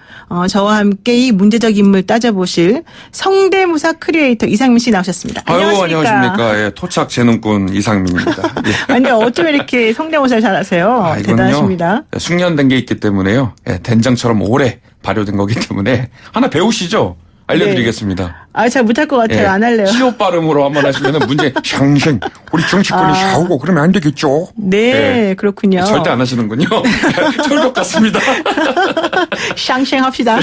저와 함께 이 문제적 인물 따져보실 성대모사 크리에이터 이상민 씨 나오셨습니다. 안녕하십니까. 예, 토착 재능꾼 이상민입니다. 예. 아니, 어쩜 이렇게 성대모사를 잘하세요? 대단하십니다. 숙련된 게 있기 때문에요. 예, 된장처럼 오래 발효된 거기 때문에 하나 배우시죠? 알려드리겠습니다. 아, 잘 못할 것 같아요. 예. 안 할래요. 시옷 발음으로 한번 하시면 문제 샹생 우리 정치권이 싸우고 그러면 안 되겠죠. 네, 그렇군요. 절대 안 하시는군요. 철벽 같습니다. 샹쉥 합시다.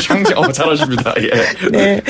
잘하십니다. 예. 네.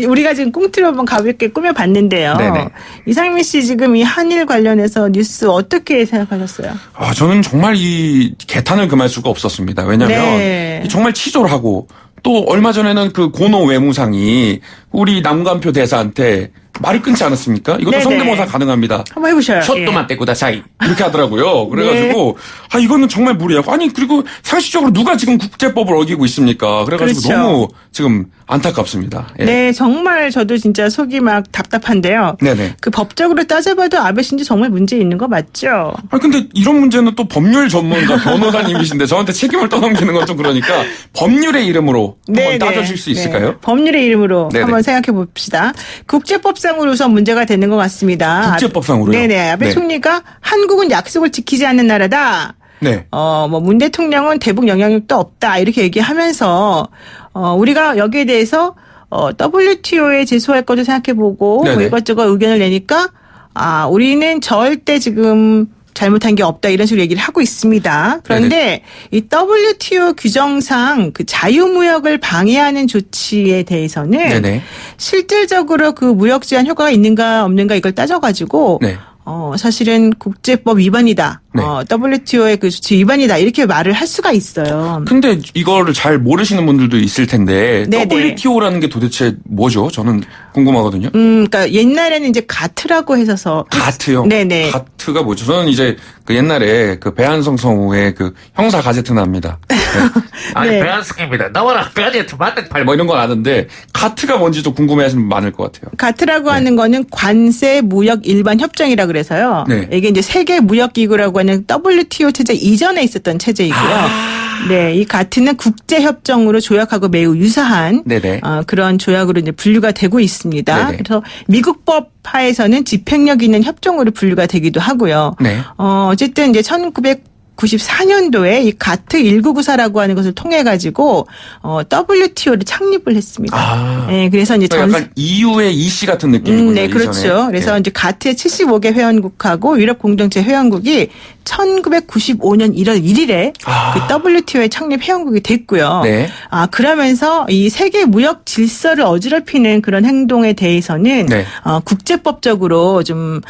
우리가 지금 꽁트로 한번 가볍게 꾸며봤는데요. 네네. 이상민 씨 지금 이 한일 관련해서 뉴스 어떻게 생각하셨어요? 저는 정말 이 개탄을 금할 수가 없었습니다. 왜냐하면 네. 정말 치졸하고 또 얼마 전에는 그 고노 외무상이 우리 남관표 대사한테 말을 끊지 않았습니까? 이것도 네네. 성대모사 가능합니다. 한번 해보셔요. 숏도만 떼고다 사이. 이렇게 하더라고요. 그래가지고 네. 이거는 정말 무리예요. 아니 그리고 상식적으로 누가 지금 국제법을 어기고 있습니까? 그래가지고 그렇죠. 너무 지금 안타깝습니다. 예. 네, 정말 저도 진짜 속이 막 답답한데요. 네네. 그 법적으로 따져봐도 아베 신지 정말 문제 있는 거 맞죠? 근데 이런 문제는 또 법률 전문가 변호사님이신데 저한테 책임을 떠넘기는 건 좀 그러니까 법률의 이름으로 한번 따져줄 수 있을까요? 법률의 이름으로 네네. 한번 생각해 봅시다. 국제법상으로 우선 문제가 되는 것 같습니다. 국제법상으로요? 네네. 아베 네. 총리가 한국은 약속을 지키지 않는 나라다. 네. 문 대통령은 대북 영향력도 없다. 이렇게 얘기하면서, 우리가 여기에 대해서, WTO에 제소할 것도 생각해보고, 뭐 네네. 이것저것 의견을 내니까, 우리는 절대 지금 잘못한 게 없다. 이런 식으로 얘기를 하고 있습니다. 그런데 이 WTO 규정상 그 자유무역을 방해하는 조치에 대해서는 네네. 실질적으로 그 무역 제한 효과가 있는가 없는가 이걸 따져가지고, 네. 사실은 국제법 위반이다. 네. WTO의 그 수치 위반이다. 이렇게 말을 할 수가 있어요. 근데 이거를 잘 모르시는 분들도 있을 텐데 네네. WTO라는 게 도대체 뭐죠? 저는 궁금하거든요. 그러니까 옛날에는 이제 가트라고 해서 가트요? 네네. 가트가 뭐죠? 저는 이제 그 옛날에 그 배한성 성우의 그 형사 가제트 납니다. 네. 아니 네. 배한승입니다. 나와라 가제트 맞대팔 뭐 이런 건 아는데 가트가 뭔지 좀 궁금해하시는 분 많을 것 같아요. 가트라고 하는 거는 관세 무역 일반 협정이라 그래서요. 네. 이게 이제 세계 무역 기구라고 하는 WTO 체제 이전에 있었던 체제이고요. 네, 이 가트는 국제 협정으로 조약하고 매우 유사한 네네. 그런 조약으로 이제 분류가 되고 있습니다. 네네. 그래서 미국법 하에서는 집행력 있는 협정으로 분류가 되기도 하고요. 네. 어쨌든 이제 1994년도에 이 가트 1994라고 하는 것을 통해 가지고 WTO를 창립을 했습니다. 네, 그래서 이제 약간 EU의 EC 같은 느낌이군요. 네, 그렇죠. 이전에. 그래서 예. 이제 가트의 75개 회원국하고 유럽 공동체 회원국이 1995년 1월 1일에 그 WTO에 창립 회원국이 됐고요. 네. 그러면서 이 세계 무역 질서를 어지럽히는 그런 행동에 대해서는 네. 국제법적으로 좀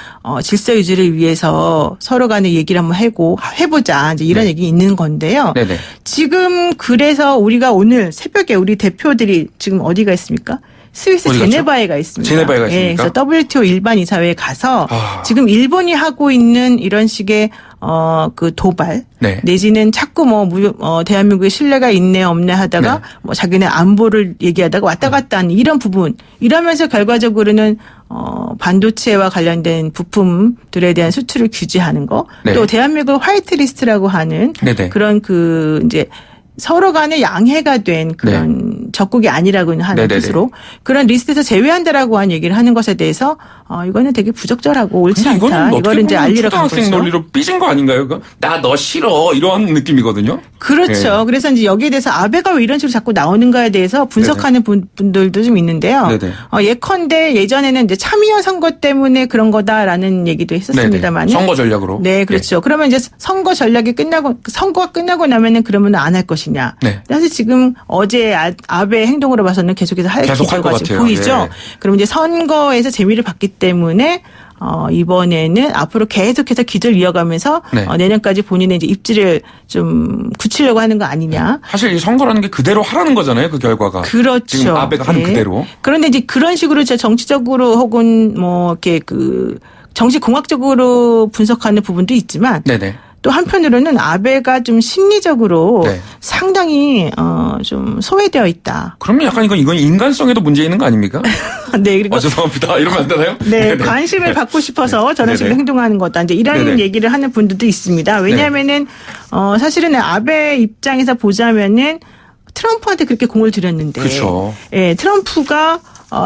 질서 유지를 위해서 서로 간에 얘기를 한번 해보자. 이제 이런 네. 얘기 있는 건데요. 네네. 지금 그래서 우리가 오늘 새벽에 우리 대표들이 지금 어디가 있습니까? 스위스 어디 갔죠? 제네바에 가 있습니다. 제네바에 가 있습니까? 예, 그래서 WTO 일반 이사회에 가서 아. 지금 일본이 하고 있는 이런 식의 그 도발 네. 내지는 자꾸 대한민국의 신뢰가 있네 없네 하다가 네. 뭐 자기네 안보를 얘기하다가 왔다 갔다 하는 이런 부분 이러면서 결과적으로는 반도체와 관련된 부품들에 대한 수출을 규제하는 거 네. 또 대한민국 화이트리스트라고 하는 네네. 그런 그 이제 서로 간에 양해가 된 그런 적국이 아니라고 하는 네네네. 뜻으로 그런 리스트에서 제외한다라고 하는 얘기를 하는 것에 대해서 이거는 되게 부적절하고 옳지 근데 이거는 않다. 어떻게 이거를 이제 보면 알리러 간 초등학생 거죠. 논리로 삐진 거 아닌가요? 나 너 싫어 이런 느낌이거든요. 그렇죠. 네. 그래서 이제 여기에 대해서 아베가 왜 이런 식으로 자꾸 나오는가에 대해서 분석하는 분들도 좀 있는데요. 네네. 예컨대 예전에는 이제 참의원 선거 때문에 그런 거다라는 얘기도 했었습니다만. 선거 전략으로. 네, 그렇죠. 그러면 이제 선거가 끝나고 나면은 그러면 안 할 것이냐. 네. 사실 지금 어제 아베 행동으로 봐서는 계속해서 할 계속 할 것 기조가 지금 같아요. 보이죠. 예. 그럼 이제 선거에서 재미를 봤기 때문에 이번에는 앞으로 계속해서 기조를 이어가면서 네. 내년까지 본인의 이제 입지를 좀 굳히려고 하는 거 아니냐. 사실 이 선거라는 게 그대로 하라는 거잖아요. 그 결과가. 그렇죠. 지금 아베가 하는 네. 그대로. 그런데 이제 그런 식으로 정치적으로 혹은 뭐 이렇게 그 정치 공학적으로 분석하는 부분도 있지만 네네. 또 한편으로는 아베가 좀 심리적으로 네. 상당히 좀 소외되어 있다. 그러면 약간 이건 인간성에도 문제 있는 거 아닙니까? 네, 그리고 죄송합니다. 이러면 안 되나요? 네, 네네. 관심을 받고 싶어서 저런 식으로 네네. 행동하는 거다. 이제 이런 네네. 얘기를 하는 분들도 있습니다. 왜냐하면은 사실은 아베 입장에서 보자면은 트럼프한테 그렇게 공을 들였는데, 그렇죠. 예, 트럼프가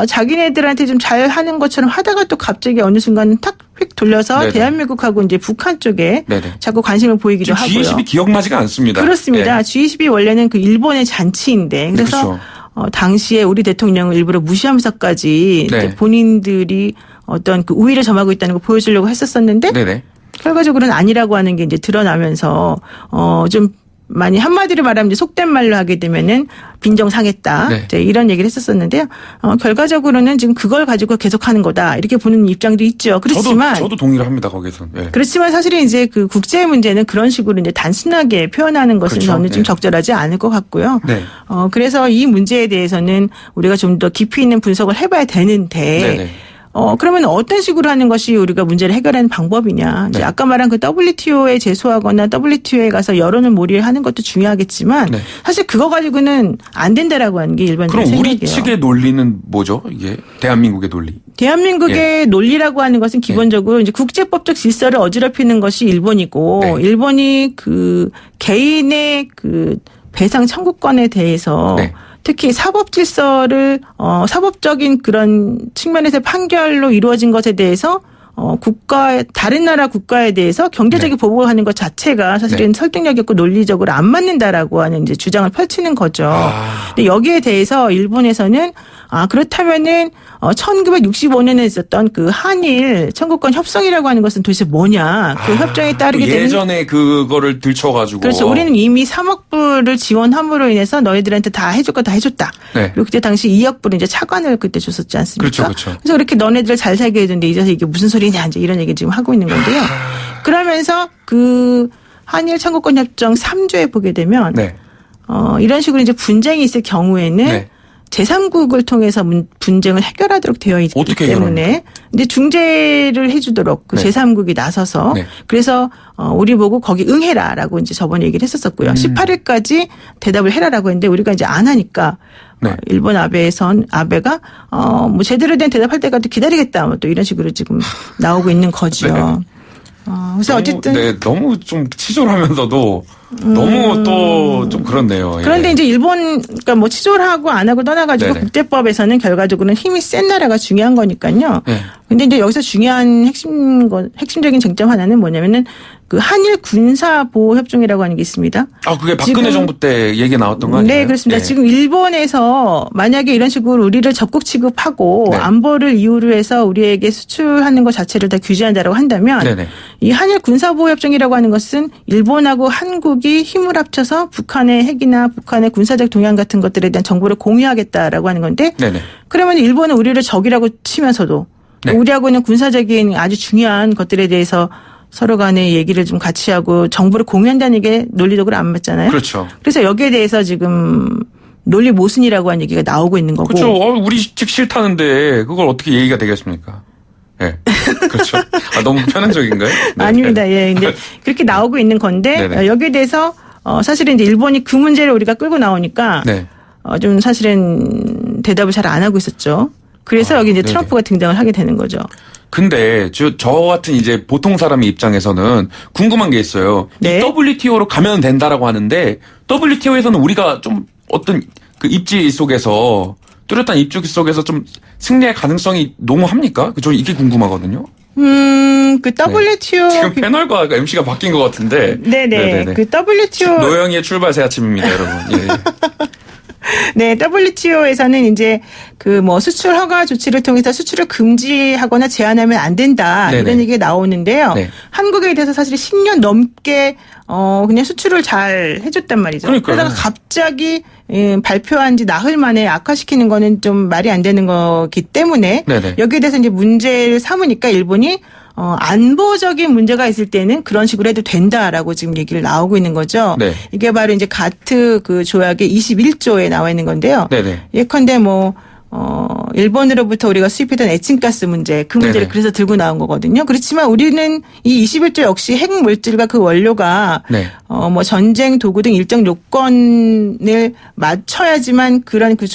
자기네들한테 좀 잘 하는 것처럼 하다가 또 갑자기 어느 순간 탁 휙 돌려서 네네. 대한민국하고 이제 북한 쪽에 네네. 자꾸 관심을 보이기도 지금 하고요. G20이 기억나지가 않습니다. 그렇습니다. 예. G20이 원래는 그 일본의 잔치인데 그래서 그렇죠. 당시에 우리 대통령을 일부러 무시하면서까지 네. 이제 본인들이 어떤 그 우위를 점하고 있다는 걸 보여주려고 했었었는데 네네. 결과적으로는 아니라고 하는 게 이제 드러나면서 좀 많이 한마디로 말하면 이제 속된 말로 하게 되면은 빈정상했다. 네. 이제 이런 얘기를 했었었는데요. 결과적으로는 지금 그걸 가지고 계속하는 거다. 이렇게 보는 입장도 있죠. 그렇지만 저도 동의를 합니다 거기서. 네. 그렇지만 사실은 이제 그 국제 문제는 그런 식으로 이제 단순하게 표현하는 것은 그렇죠. 저는 좀 네. 적절하지 않을 것 같고요. 네. 그래서 이 문제에 대해서는 우리가 좀 더 깊이 있는 분석을 해봐야 되는데 네네. 그러면 어떤 식으로 하는 것이 우리가 문제를 해결하는 방법이냐. 이제 네. 아까 말한 그 WTO에 제소하거나 WTO에 가서 여론을 몰이하는 것도 중요하겠지만 네. 사실 그거 가지고는 안 된다라고 하는 게 일반적인 그럼 우리 생각이에요. 측의 논리는 뭐죠? 이게 대한민국의 논리. 대한민국의 논리라고 하는 것은 기본적으로 이제 국제법적 질서를 어지럽히는 것이 일본이고 네. 일본이 그 개인의 그 배상 청구권에 대해서 네. 특히 사법 질서를 사법적인 그런 측면에서 판결로 이루어진 것에 대해서 다른 나라 국가에 대해서 경제적인 보복을 하는 것 자체가 사실은 설득력 있고 논리적으로 안 맞는다라고 하는 이제 주장을 펼치는 거죠. 근데 여기에 대해서 일본에서는 그렇다면은 1965년에 있었던 그 한일 청구권 협정이라고 하는 것은 도대체 뭐냐. 그 협정에 따르게 되는 예전에 그거를 들춰가지고. 그렇죠. 우리는 이미 3억 불을 지원함으로 인해서 너희들한테 다 해줄 거 다 해줬다. 네. 그리고 그때 당시 2억 불을 이제 차관을 그때 줬었지 않습니까? 그렇죠, 그렇죠. 그래서 그렇게 너네들 잘 살게 해줬는데 이제서 이게 무슨 소리냐 이제 이런 얘기 지금 하고 있는 건데요. 그러면서 그 한일 청구권 협정 3조에 보게 되면 네. 이런 식으로 이제 분쟁이 있을 경우에는 네. 제3국을 통해서 분쟁을 해결하도록 되어 있기 어떻게 때문에 이제 중재를 해주도록 그 네. 제3국이 나서서 네. 그래서 우리 보고 거기 응해라라고 이제 저번에 얘기를 했었었고요. 18일까지 대답을 해라라고 했는데 우리가 이제 안 하니까 네. 일본 아베가 뭐 제대로 된 대답할 때까지 기다리겠다 뭐 또 이런 식으로 지금 나오고 있는 거죠. 네. 그래서 어쨌든 네, 너무 좀 치졸하면서도 너무 또 좀 그렇네요. 예. 그런데 이제 일본 그러니까 뭐 치졸하고 안 하고 떠나가지고 네네. 국제법에서는 결과적으로는 힘이 센 나라가 중요한 거니까요. 네. 근데 이제 여기서 중요한 핵심적인 쟁점 하나는 뭐냐면은 그 한일 군사 보호 협정이라고 하는 게 있습니다. 그게 박근혜 지금 정부 때 얘기 나왔던 거 아니에요? 네, 그렇습니다. 네. 지금 일본에서 만약에 이런 식으로 우리를 적국 취급하고 네. 안보를 이유로 해서 우리에게 수출하는 것 자체를 다 규제한다라고 한다면 네네. 이 한일 군사보호협정이라고 하는 것은 일본하고 한국이 힘을 합쳐서 북한의 핵이나 북한의 군사적 동향 같은 것들에 대한 정보를 공유하겠다라고 하는 건데 네네. 그러면 일본은 우리를 적이라고 치면서도 네. 우리하고는 군사적인 아주 중요한 것들에 대해서 서로 간에 얘기를 좀 같이 하고 정보를 공유한다는 게 논리적으로 안 맞잖아요. 그렇죠. 그래서 여기에 대해서 지금 논리 모순이라고 하는 얘기가 나오고 있는 거고. 그렇죠. 우리 측 싫다는데 그걸 어떻게 얘기가 되겠습니까? 예. 그렇죠. 너무 편향적인가요? 네. 아닙니다. 예. 근데 그렇게 나오고 있는 건데 네네. 여기에 대해서 사실은 이제 일본이 그 문제를 우리가 끌고 나오니까 네. 좀 사실은 대답을 잘 안 하고 있었죠. 그래서 여기 이제 네네. 트럼프가 등장을 하게 되는 거죠. 근데 저 같은 이제 보통 사람의 입장에서는 궁금한 게 있어요. 네. 이 WTO로 가면 된다라고 하는데 WTO에서는 우리가 좀 어떤 그 입지 속에서 뚜렷한 입지 속에서 좀 승리의 가능성이 농후합니까? 저 이게 궁금하거든요. 그 WTO 지금 패널과 MC가 바뀐 것 같은데. 네네. 그 WTO 노영희의 출발 새 아침입니다, 여러분. 예. 네, WTO에서는 이제 그 뭐 수출 허가 조치를 통해서 수출을 금지하거나 제한하면 안 된다. 네네. 이런 얘기가 나오는데요. 네. 한국에 대해서 사실 10년 넘게 그냥 수출을 잘 해줬단 말이죠. 그러니까요. 그러다가 갑자기 발표한 지 나흘 만에 악화시키는 거는 좀 말이 안 되는 거기 때문에 네네. 여기에 대해서 이제 문제를 삼으니까 일본이 안보적인 문제가 있을 때는 그런 식으로 해도 된다라고 지금 얘기를 나오고 있는 거죠. 네. 이게 바로 이제 가트 그 조약의 21조에 나와 있는 건데요. 네네. 예컨대 뭐 일본으로부터 우리가 수입했던 에칭가스 문제, 그 문제를 네네. 그래서 들고 나온 거거든요. 그렇지만 우리는 이 21조 역시 핵 물질과 그 원료가 네. 뭐 전쟁 도구 등 일정 요건을 맞춰야지만 그런 그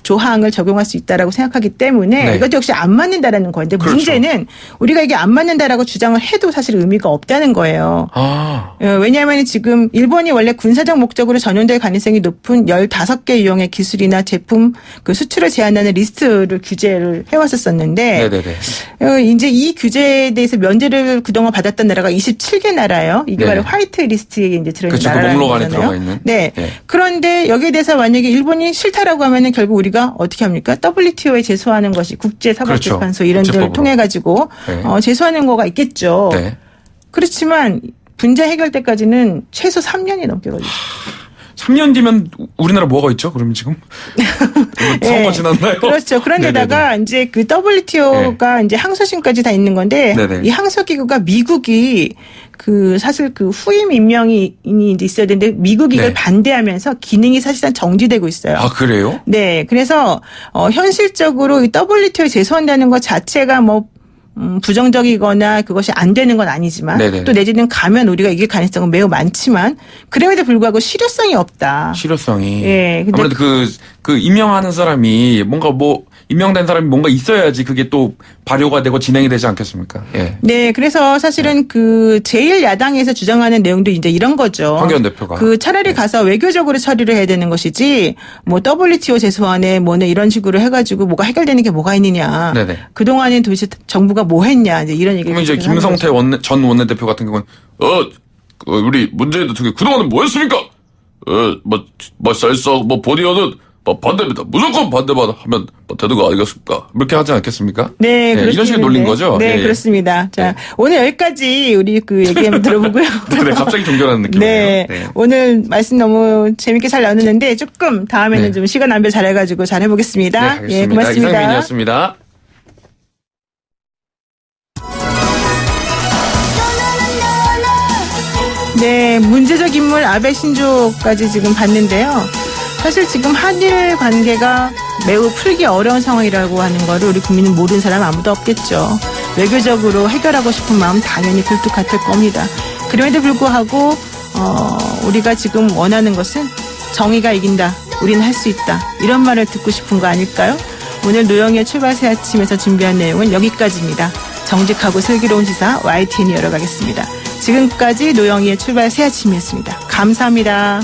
조항을 적용할 수 있다라고 생각하기 때문에 네. 이것도 역시 안 맞는다라는 건데 그렇죠. 문제는 우리가 이게 안 맞는다라고 주장을 해도 사실 의미가 없다는 거예요. 왜냐하면 지금 일본이 원래 군사적 목적으로 전용될 가능성이 높은 15개 유형의 기술이나 제품 그 수출을 제한하는 리스트를 규제를 해왔었었는데 네네네. 이제 이 규제에 대해서 면제를 그동안 받았던 나라가 27개 나라예요. 이게 네네. 바로 화이트 리스트에 이제 이제 들어있는 그렇죠. 그 나라라는 목록 안에 거잖아요. 들어가 있는. 네. 네. 그런데 여기에 대해서 만약에 일본이 싫다라고 하면은 결국 우리가 어떻게 합니까? WTO에 제소하는 것이 국제사법재판소 그렇죠. 이런 데를 국제법으로. 통해 가지고 네. 제소하는 거가 있겠죠. 네. 그렇지만 문제 해결 때까지는 최소 3년이 넘게 걸리죠. 3년 뒤면 우리나라 뭐가 있죠? 그러면 지금 선거 지났나요? 그렇죠. 그런데다가 이제 그 WTO가 이제 항소심까지 다 있는 건데 네네. 이 항소기구가 미국이 그 사실 그 후임 임명이 이제 있어야 되는데 미국이 이걸 네. 반대하면서 기능이 사실상 정지되고 있어요. 아, 그래요? 네. 그래서 현실적으로 이 WTO에 제소한다는 것 자체가 뭐 부정적이거나 그것이 안 되는 건 아니지만 네네. 또 내지는 가면 우리가 이길 가능성은 매우 많지만 그럼에도 불구하고 실효성이 없다. 실효성이. 예, 근데 아무래도 그 임명하는 사람이 뭔가 임명된 사람이 뭔가 있어야지 그게 또 발효가 되고 진행이 되지 않겠습니까? 예. 네, 그래서 사실은 그 제1야당에서 주장하는 내용도 이제 이런 거죠. 황교안 대표가. 그 차라리 가서 외교적으로 처리를 해야 되는 것이지 뭐 WTO 제소안에 뭐네 이런 식으로 해가지고 뭐가 해결되는 게 뭐가 있느냐. 네네. 그동안엔 도대체 정부가 뭐 했냐 이제 이런 얘기를 그러면 이제 계속해서 하는 김성태 전 원내대표 같은 경우는 우리 문재인 대통령 그동안은 뭐 했습니까? 사실상 본의원은 반대입니다. 무조건 반대만 하면 되는 거 아니겠습니까? 이렇게 하지 않겠습니까? 네, 이런 식의 놀린 거죠? 네, 예, 예. 그렇습니다. 자, 오늘 여기까지 우리 그 얘기 한번 들어보고요. 네, 갑자기 종결하는 느낌이에요. 네, 오늘 말씀 너무 재밌게 잘 나눴는데 조금 다음에는 네. 좀 시간 안배 잘해가지고 잘 해보겠습니다. 네, 알겠습니다. 예, 고맙습니다. 이상민이었습니다. 네, 문제적 인물 아베 신조까지 지금 봤는데요. 사실 지금 한일 관계가 매우 풀기 어려운 상황이라고 하는 거를 우리 국민은 모르는 사람 아무도 없겠죠. 외교적으로 해결하고 싶은 마음 당연히 굴뚝 같을 겁니다. 그럼에도 불구하고 우리가 지금 원하는 것은 정의가 이긴다. 우리는 할 수 있다. 이런 말을 듣고 싶은 거 아닐까요? 오늘 노영의 출발 새 아침에서 준비한 내용은 여기까지입니다. 정직하고 슬기로운 시사 YTN이 열어가겠습니다. 지금까지 노영희의 출발 새 아침이었습니다. 감사합니다.